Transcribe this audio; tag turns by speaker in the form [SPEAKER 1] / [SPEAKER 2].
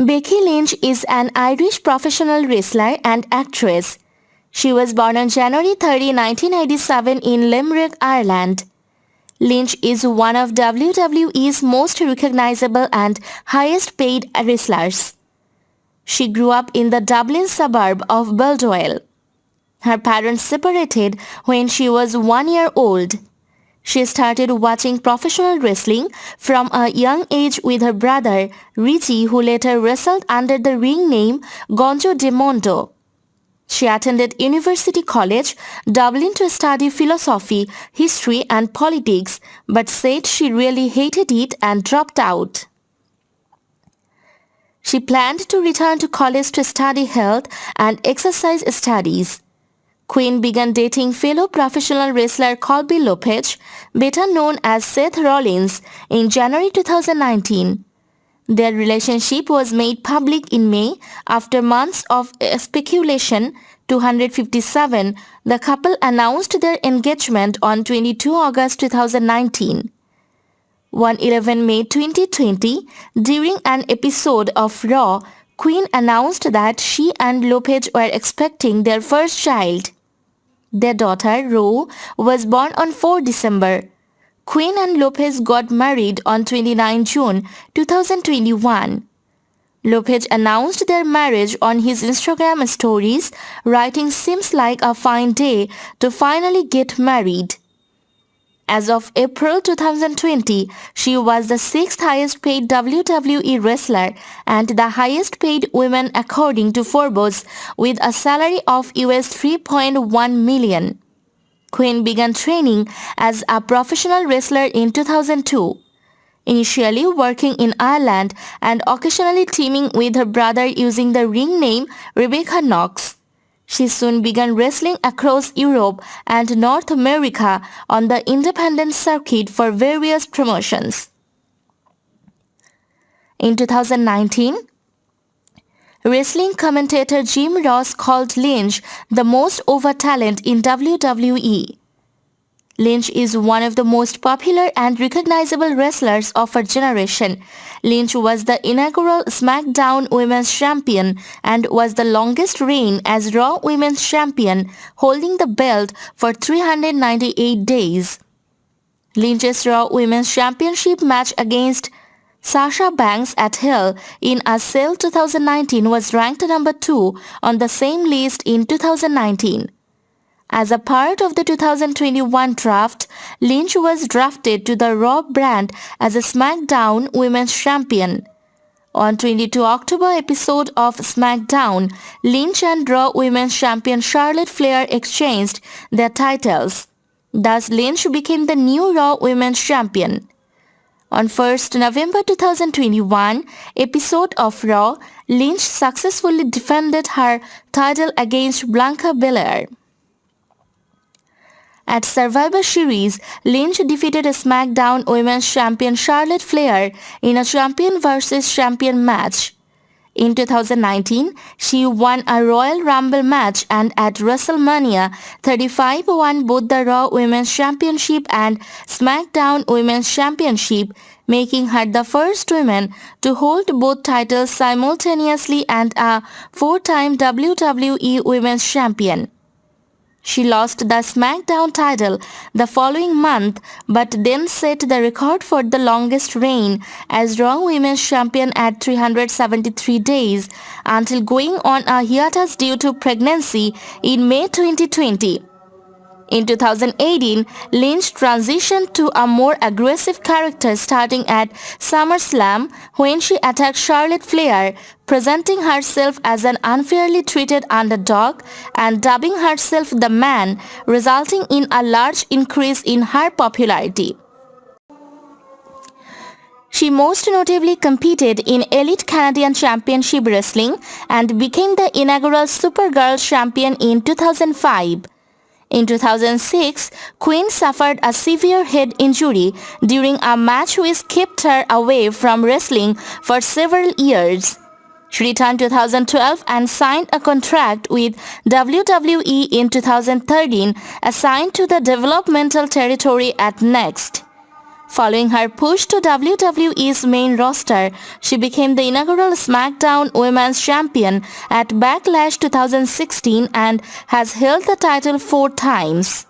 [SPEAKER 1] Becky Lynch is an Irish professional wrestler and actress. She was born on January 30, 1987 in Limerick, Ireland. Lynch is one of WWE's most recognizable and highest paid wrestlers. She grew up in the Dublin suburb of Baldoyle. Her parents separated when she was 1 year old. She started watching professional wrestling from a young age with her brother, Richy, who later wrestled under the ring name Gonzo de Mondo. She attended University College Dublin to study philosophy, history and politics, but said she really hated it and dropped out. She planned to return to college to study health and exercise studies. Queen began dating fellow professional wrestler Colby Lopez, better known as Seth Rollins, in January 2019. Their relationship was made public in May after months of speculation. 257, the couple announced their engagement on 22 August 2019. On 11 May 2020, during an episode of Raw, Queen announced that she and Lopez were expecting their first child. Their daughter, Ro, was born on 4 December. Queen and Lopez got married on 29 June 2021. Lopez announced their marriage on his Instagram stories, writing, "Seems like a fine day to finally get married." As of April 2020, she was the 6th highest paid WWE wrestler and the highest paid woman according to Forbes, with a salary of US $3.1 million. Queen began training as a professional wrestler in 2002, initially working in Ireland and occasionally teaming with her brother using the ring name Rebecca Knox. She soon began wrestling across Europe and North America on the independent circuit for various promotions. In 2019, wrestling commentator Jim Ross called Lynch the most over talent in WWE. Lynch is one of the most popular and recognizable wrestlers of her generation. Lynch was the inaugural SmackDown Women's Champion and was the longest reign as Raw Women's Champion, holding the belt for 398 days. Lynch's Raw Women's Championship match against Sasha Banks at Hell in a Cell 2019 was ranked number 2 on the same list in 2019. As a part of the 2021 draft, Lynch was drafted to the Raw brand as a SmackDown Women's Champion. On 22 October episode of SmackDown, Lynch and Raw Women's Champion Charlotte Flair exchanged their titles. Thus, Lynch became the new Raw Women's Champion. On 1st November 2021 episode of Raw, Lynch successfully defended her title against Bianca Belair. At Survivor Series, Lynch defeated SmackDown Women's Champion Charlotte Flair in a champion versus champion match. In 2019, she won a Royal Rumble match and at WrestleMania 35 won both the Raw Women's Championship and SmackDown Women's Championship, making her the first woman to hold both titles simultaneously and a 4-time WWE Women's Champion. She lost the SmackDown title the following month but then set the record for the longest reign as Raw Women's Champion at 373 days until going on a hiatus due to pregnancy in May 2020. In 2018, Lynch transitioned to a more aggressive character starting at SummerSlam when she attacked Charlotte Flair, presenting herself as an unfairly treated underdog and dubbing herself the Man, resulting in a large increase in her popularity. She most notably competed in Elite Canadian Championship Wrestling and became the inaugural Supergirl champion in 2005. In 2006, Queen suffered a severe head injury during a match which kept her away from wrestling for several years. She returned in 2012 and signed a contract with WWE in 2013, assigned to the developmental territory at Next. Following her push to WWE's main roster, she became the inaugural SmackDown Women's Champion at Backlash 2016 and has held the title 4 times.